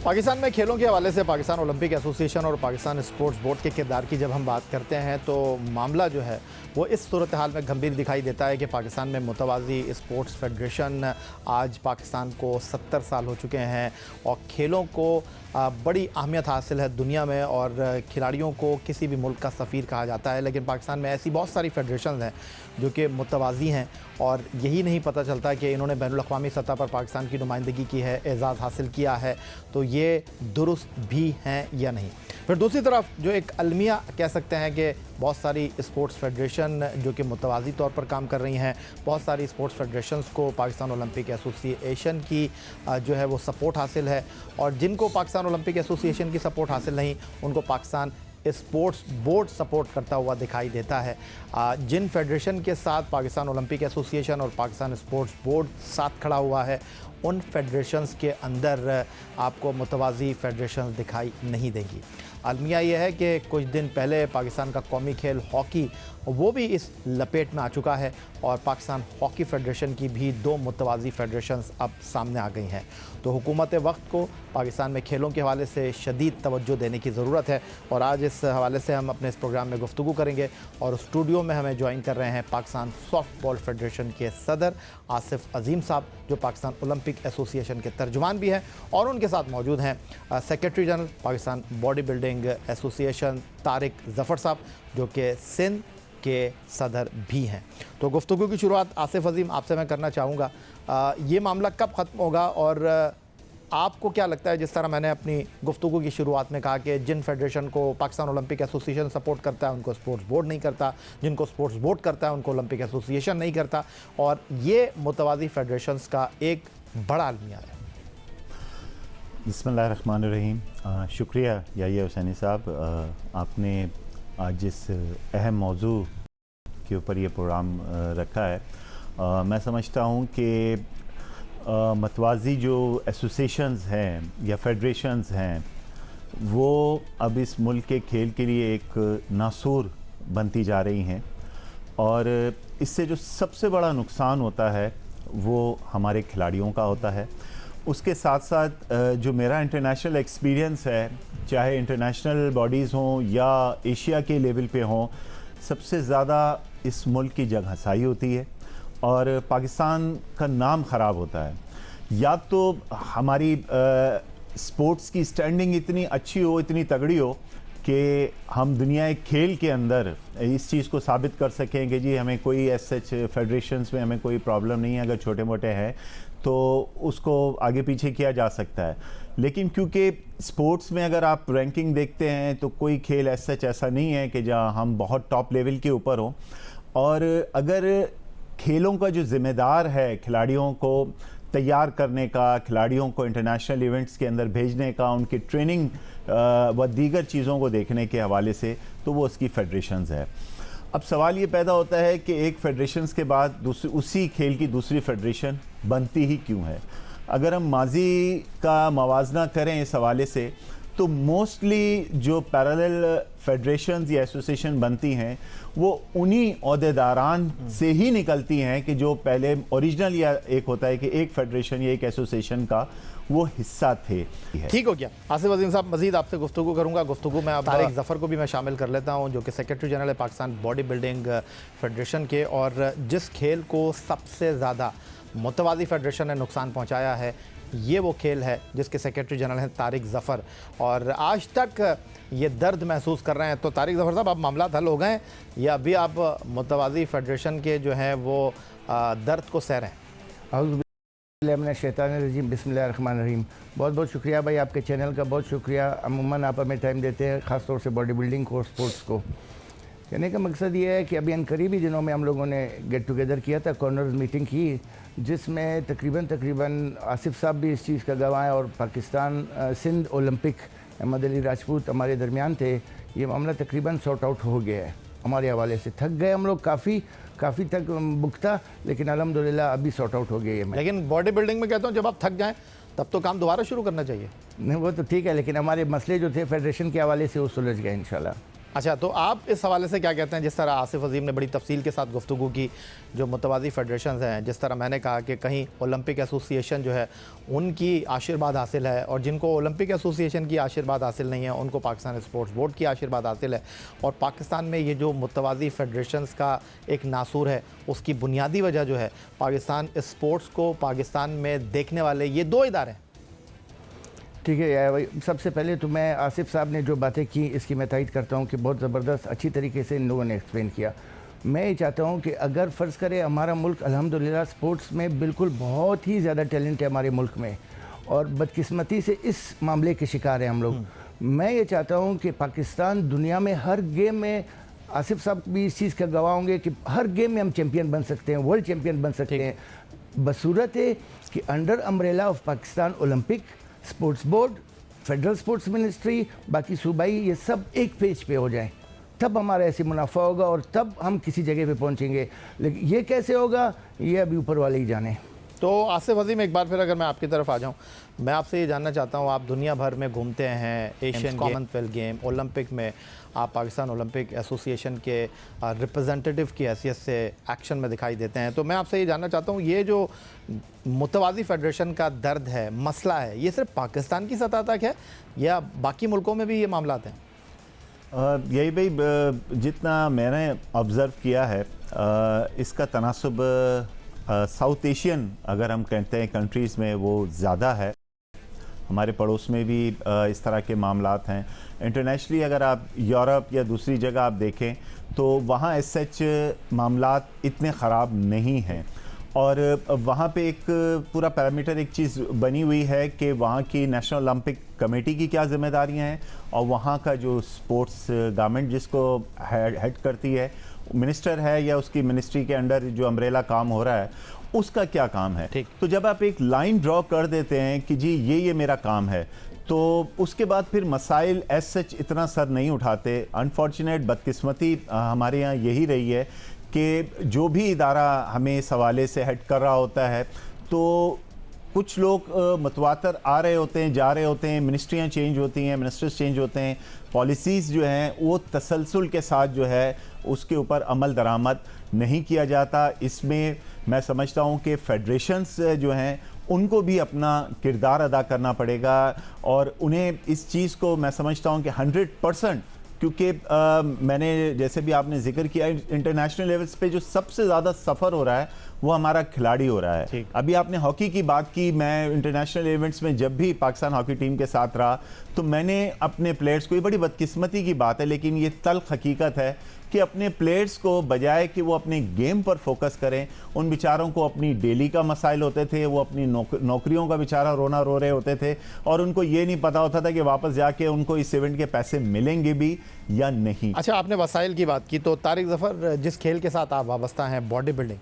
पाकिस्तान में खेलों के हवाले से पाकिस्तान ओलंपिक एसोसिएशन और पाकिस्तान स्पोर्ट्स बोर्ड के किरदार की जब हम बात करते हैं तो मामला जो है वो इस सूरत हाल में गंभीर दिखाई देता है कि पाकिस्तान में मुतवाज़ी स्पोर्ट्स फेडरेशन आज पाकिस्तान को 70 साल हो चुके हैं और खेलों को बड़ी अहमियत हासिल है दुनिया में और खिलाड़ियों को किसी भी मुल्क का सफ़ीर कहा जाता है। लेकिन पाकिस्तान में ऐसी बहुत सारी फेडरेशन हैं जो कि मुतवाज़ी हैं और यही नहीं पता चलता कि इन्होंने बैनुल-अक़वामी सतह पर पाकिस्तान की नुमाइंदगी की है, एज़ाज़ हासिल किया है, तो ये दुरुस्त भी हैं या नहीं। फिर दूसरी तरफ जो एक अलमिया कह सकते हैं कि बहुत सारी स्पोर्ट्स फेडरेशन जो कि मुतवाज़ी तौर पर काम कर रही हैं, बहुत सारी स्पोर्ट्स फेडरेशंस को पाकिस्तान ओलंपिक एसोसिएशन की जो है वो सपोर्ट हासिल है और जिनको पाकिस्तान ओलंपिक एसोसिएशन की सपोर्ट हासिल नहीं उनको पाकिस्तान स्पोर्ट्स बोर्ड सपोर्ट करता हुआ दिखाई देता है। जिन फेडरेशन के साथ पाकिस्तान ओलंपिक एसोसिएशन और पाकिस्तान स्पोर्ट्स बोर्ड साथ खड़ा हुआ है उन फेडरेशंस के अंदर आपको मुतवाज़ी फेडरेशंस दिखाई नहीं देंगी। अलमिया ये है कि कुछ दिन पहले पाकिस्तान का कौमी खेल हॉकी वो भी इस लपेट में आ चुका है और पाकिस्तान हॉकी फेडरेशन की भी 2 मुतवाज़ी फेडरेशंस अब सामने आ गई हैं। तो हुकूमत वक्त को पाकिस्तान में खेलों के हवाले से शदीद तवज्जो देने की ज़रूरत है और आज इस हवाले से हम अपने इस प्रोग्राम में गुफ्तगू करेंगे और स्टूडियो में हमें ज्वाइन कर रहे हैं पाकिस्तान सॉफ्ट बॉल फेडरेशन के सदर आसिफ अजीम साहब जो पाकिस्तान ओलंपिक एसोसिएशन के तर्जुमान भी हैं और उनके साथ मौजूद हैं secretary general Pakistan body building association Tariq Zafar साहब जो कि सिंध के सदर भी हैं। तो गुफ्तगू की शुरुआत आसिफ अजीम आपसे मैं करना चाहूँगा, ये मामला कब ख़त्म होगा और आपको क्या लगता है, जिस तरह मैंने अपनी गुफ्तगू की शुरुआत में कहा कि जिन फेडरेशन को पाकिस्तान ओलंपिक एसोसिएशन सपोर्ट करता है उनको स्पोर्ट्स बोर्ड नहीं करता, जिनको स्पोर्ट्स बोर्ड करता है उनको ओलंपिक एसोसिएशन नहीं करता और ये मुतवाज़ी फेडरेशंस का एक बड़ा अलमिया है। बिस्मिल्लाहिर्रहमानिर्रहीम। शुक्रिया याहिया हुसैनी साहब, आपने आज जिस अहम मौजू के ऊपर ये प्रोग्राम रखा है। मैं समझता हूँ कि मतवाज़ी जो एसोसिएशंस हैं या फेडरेशंस हैं वो अब इस मुल्क के खेल के लिए एक नासूर बनती जा रही हैं और इससे जो सबसे बड़ा नुकसान होता है वो हमारे खिलाड़ियों का होता है। उसके साथ साथ जो मेरा इंटरनेशनल एक्सपीरियंस है, चाहे इंटरनेशनल बॉडीज़ हों या एशिया के लेवल पे हों, सबसे ज़्यादा इस मुल्क की जगहसाई होती है और पाकिस्तान का नाम ख़राब होता है। या तो हमारी स्पोर्ट्स की स्टैंडिंग इतनी अच्छी हो, इतनी तगड़ी हो कि हम दुनिया खेल के अंदर इस चीज़ को साबित कर सकें कि जी हमें कोई सच फेडरेशंस में हमें कोई प्रॉब्लम नहीं है, अगर छोटे मोटे हैं तो उसको आगे पीछे किया जा सकता है। लेकिन क्योंकि स्पोर्ट्स में अगर आप रैंकिंग देखते हैं तो कोई खेल ऐसा नहीं है कि जहां हम बहुत टॉप लेवल के ऊपर हों और अगर खेलों का जो ज़िम्मेदार है खिलाड़ियों को तैयार करने का, खिलाड़ियों को इंटरनेशनल इवेंट्स के अंदर भेजने का, उनकी ट्रेनिंग व दीगर चीज़ों को देखने के हवाले से, तो वो उसकी फेडरेशंस है। अब सवाल ये पैदा होता है कि एक फेडरेशंस के बाद उसी खेल की दूसरी फेडरेशन बनती ही क्यों है। अगर हम माजी का मवाजना करें इस हवाले से तो मोस्टली जो पैरेलल फेडरेशंस या एसोसिएशन बनती हैं वो उन्हीं ओहदेदारान से ही निकलती हैं कि जो पहले ओरिजिनल या एक होता है कि एक फेडरेशन या एक एसोसिएशन का वो हिस्सा थे। ठीक हो गया आसिफ अजीम साहब, मजीद आपसे गुफ्तगू करूंगा। गुफ्तगू में अब तारिक ज़फ़र को भी मैं शामिल कर लेता हूं जो कि सेक्रेटरी जनरल है पाकिस्तान बॉडी बिल्डिंग फेडरेशन के और जिस खेल को सबसे ज़्यादा मुतवाज़ी फेडरेशन ने नुकसान पहुँचाया है ये वो खेल है जिसके सेक्रेटरी जनरल हैं तारिक ज़फ़र और आज तक ये दर्द महसूस कर रहे हैं। तो तारिक ज़फ़र साहब, अब मामला हल हो गए या अभी आप मुतवाज़ी फेडरेशन के जो हैं वो दर्द को सह रहे हैं? शैतानिर्रजीम बिस्मिल्लाहिर्रहमानिर्रहीम। बहुत बहुत शुक्रिया भाई, आपके चैनल का बहुत शुक्रिया। अमूमन आप हमें टाइम देते हैं, ख़ास तौर से बॉडी बिल्डिंग को, स्पोर्ट्स को। कहने का मकसद ये है कि अभी करीबी दिनों में हम लोगों ने गेट टुगेदर किया था, कॉर्नर्स मीटिंग की, जिसमें तकरीबन आसिफ साहब भी इस चीज़ का गवाह हैं और पाकिस्तान सिंध ओलंपिक अहमद अली राजपूत हमारे दरमियान थे। ये मामला तकरीबन सॉर्ट आउट हो गया है हमारे हवाले से। थक गए हम लोग, काफ़ी तक बुकता, लेकिन अल्हम्दुलिल्लाह अभी सॉर्ट आउट हो गई है। लेकिन बॉडी बिल्डिंग में कहता हूँ जब आप थक जाएँ तब तो काम दोबारा शुरू करना चाहिए। नहीं वो तो ठीक है, लेकिन हमारे मसले जो थे फेडरेशन के हवाले से वो सुलझ गए इंशाल्लाह। अच्छा, तो आप इस हवाले से क्या कहते हैं, जिस तरह आसिफ अजीम ने बड़ी तफसील के साथ गुफ्तगू की, जो मुतवाज़ी फेडरेशन हैं, जिस तरह मैंने कहा कि कहीं ओलंपिक एसोसिएशन जो है उनकी आशीर्वाद हासिल है और जिनको ओलंपिक एसोसिएशन की आशीर्वाद हासिल नहीं है उनको पाकिस्तान स्पोर्ट्स बोर्ड की आशीर्वाद हासिल है, और पाकिस्तान में ये जो मुतवाज़ी फेडरेशंस का एक नासूर है उसकी बुनियादी वजह जो है पाकिस्तान स्पोर्ट्स को पाकिस्तान में देखने वाले ये दो इदारे हैं। ठीक है यार भाई, सबसे पहले तो मैं आसिफ साहब ने जो बातें की इसकी मैं तायद करता हूँ कि बहुत ज़बरदस्त अच्छी तरीके से इन लोगों ने एक्सप्लेन किया। मैं ये चाहता हूँ कि अगर फ़र्ज़ करें हमारा मुल्क अल्हम्दुलिल्लाह स्पोर्ट्स में बिल्कुल बहुत ही ज़्यादा टैलेंट है हमारे मुल्क में, और बदकिस्मती से इस मामले के शिकार हैं हम लोग। मैं ये चाहता हूँ कि पाकिस्तान दुनिया में हर गेम में, आसिफ साहब भी इस चीज़ का गवाह होंगे कि हर गेम में हम चैम्पियन बन सकते हैं, वर्ल्ड चैम्पियन बन सकते हैं, बसूरत है कि under umbrella of Pakistan Olympic sports board, federal sports ministry, बाकी सूबाई, ये सब एक पेज पे हो जाए, तब हमारा ऐसे मुनाफा होगा और तब हम किसी जगह पे पहुंचेंगे। लेकिन ये कैसे होगा ये अभी ऊपर वाले ही जाने। तो आसिफ अजीम, एक बार फिर अगर मैं आपकी तरफ आ जाऊं, मैं आपसे ये जानना चाहता हूं, आप दुनिया भर में घूमते हैं, एशियन कॉमनवेल्थ गेम, ओलंपिक में आप पाकिस्तान ओलंपिक एसोसिएशन के रिप्रेजेंटेटिव की हैसियत से एक्शन में दिखाई देते हैं, तो मैं आपसे ये जानना चाहता हूं, ये जो मुतवाज़ी फेडरेशन का दर्द है, मसला है, ये सिर्फ पाकिस्तान की सतह तक है या बाकी मुल्कों में भी ये मामलात हैं? यही भाई, जितना मैंने ऑब्ज़र्व किया है, इसका तनासुब साउथ एशियन अगर हम कहते हैं कंट्रीज़ में वो ज़्यादा है। हमारे पड़ोस में भी इस तरह के मामलात हैं। इंटरनेशनली अगर आप यूरोप या दूसरी जगह आप देखें तो वहाँ एज सच मामलात इतने ख़राब नहीं हैं, और वहाँ पे एक पूरा पैरामीटर एक चीज़ बनी हुई है कि वहाँ की नेशनल ओलंपिक कमेटी की क्या ज़िम्मेदारियाँ हैं, और वहाँ का जो स्पोर्ट्स गवर्नमेंट जिसको हेड करती है, मिनिस्टर है या उसकी मिनिस्ट्री के अंडर जो अम्ब्रेला काम हो रहा है, उसका क्या काम है। तो जब आप एक लाइन ड्रॉ कर देते हैं कि जी ये मेरा काम है, तो उसके बाद फिर मसाइल एज सच इतना सर नहीं उठाते। अनफॉर्चुनेट बदकिस्मती हमारे यहाँ यही रही है कि जो भी इदारा हमें इस हवाले से हेड कर रहा होता है, तो कुछ लोग मतवातर आ रहे होते हैं, जा रहे होते हैं, मिनिस्ट्रियाँ चेंज होती हैं, मिनिस्टर्स चेंज होते हैं, पॉलिसीज़ जो हैं वो तसलसल के साथ जो है उसके ऊपर अमल दरामद नहीं किया जाता। इसमें मैं समझता हूँ कि फेडरेशंस जो हैं उनको भी अपना किरदार अदा करना पड़ेगा, और उन्हें इस चीज़ को मैं समझता हूँ कि 100%, क्योंकि मैंने जैसे भी आपने जिक्र किया, इंटरनेशनल लेवल्स पे जो सबसे ज़्यादा सफ़र हो रहा है वो हमारा खिलाड़ी हो रहा है। अभी आपने हॉकी की बात की, मैं इंटरनेशनल इवेंट्स में जब भी पाकिस्तान हॉकी टीम के साथ रहा तो मैंने अपने प्लेयर्स को, ये बड़ी बदकिस्मती की बात है लेकिन ये तल्ख हकीकत है कि अपने प्लेयर्स को बजाय कि वो अपने गेम पर फोकस करें, उन बेचारों को अपनी डेली का मसाइल होते थे, वो अपनी नौकरियों का बेचारा रोना रो रहे होते थे, और उनको ये नहीं पता होता था कि वापस जाके उनको इस इवेंट के पैसे मिलेंगे भी या नहीं। अच्छा, आपने वसाइल की बात की, तो तारिक ज़फ़र, जिस खेल के साथ आप वाबस्ता हैं, बॉडी बिल्डिंग,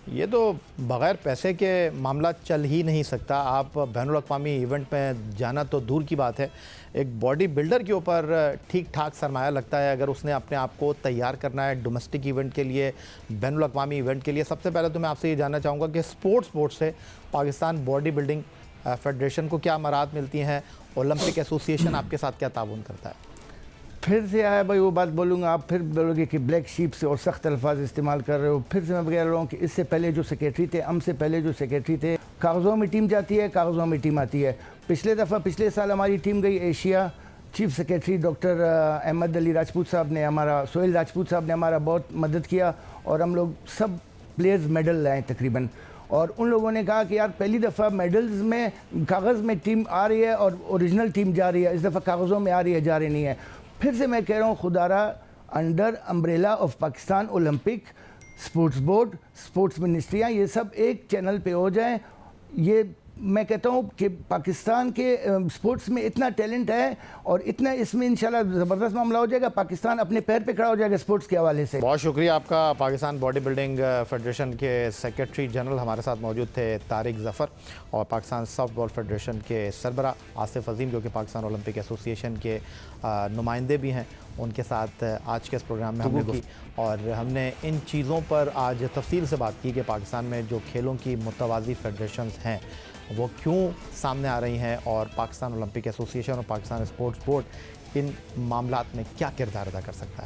ये तो बग़ैर पैसे के मामला चल ही नहीं सकता। आप बैनुल-अक़वामी इवेंट में जाना तो दूर की बात है, एक बॉडी बिल्डर के ऊपर ठीक ठाक सरमाया लगता है अगर उसने अपने आप को तैयार करना है डोमेस्टिक इवेंट के लिए, बैनुल-अक़वामी इवेंट के लिए। सबसे पहले तो मैं आपसे ये जानना चाहूँगा कि स्पोर्ट्स बोर्ड से पाकिस्तान बॉडी बिल्डिंग फेडरेशन को क्या मराहत मिलती हैं, ओलंपिक एसोसिएशन आपके साथ क्या ताउन करता है? फिर से आया भाई वो बात बोलूँगा, आप फिर बोलोगे कि ब्लैक शीप से और सख्त अल्फाज इस्तेमाल कर रहे हो। फिर से मैं कह रहा हूँ कि इससे पहले जो सेक्रेटरी थे, हमसे पहले जो सेक्रेटरी थे, कागज़ों में टीम जाती है, कागज़ों में टीम आती है। पिछले साल हमारी टीम गई Asia, chief secretary doctor Ahmad Ali Rajput साहब ने, हमारा सोहेल राजपूत साहब ने हमारा बहुत मदद किया, और हम लोग सब प्लेयर्स मेडल लाए तकरीबन। और उन लोगों ने कहा कि यार पहली दफ़ा मेडल्स में कागज़ में टीम आ रही है और ओरिजिनल टीम जा रही है, इस दफ़ा कागज़ों में आ रही है, जा रही नहीं है। फिर से मैं कह रहा हूँ, खुदारा under umbrella of Pakistan Olympic sports board, sports मिनिस्ट्रियाँ, ये सब एक चैनल पे हो जाएं। ये मैं कहता हूँ कि पाकिस्तान के स्पोर्ट्स में इतना टैलेंट है और इतना इसमें इंशाल्लाह ज़बरदस्त मामला हो जाएगा, पाकिस्तान अपने पैर पे खड़ा हो जाएगा स्पोर्ट्स के हवाले से। बहुत शुक्रिया आपका। पाकिस्तान बॉडी बिल्डिंग फेडरेशन के सेक्रेटरी जनरल हमारे साथ मौजूद थे तारिक ज़फ़र, और पाकिस्तान सॉफ्टबॉल फेडरेशन के सरबरा आसिफ अजीम, जो कि पाकिस्तान ओलंपिक एसोसिएशन के नुमाइंदे भी हैं, उनके साथ आज के इस प्रोग्राम में हमने की, और हमने इन चीज़ों पर आज तफसील से बात की कि पाकिस्तान में जो खेलों की मुतवाज़ी फेडरेशंस हैं वो क्यों सामने आ रही हैं, और पाकिस्तान ओलंपिक एसोसिएशन और पाकिस्तान स्पोर्ट्स बोर्ड इन मामलात में क्या किरदार अदा कर सकता है?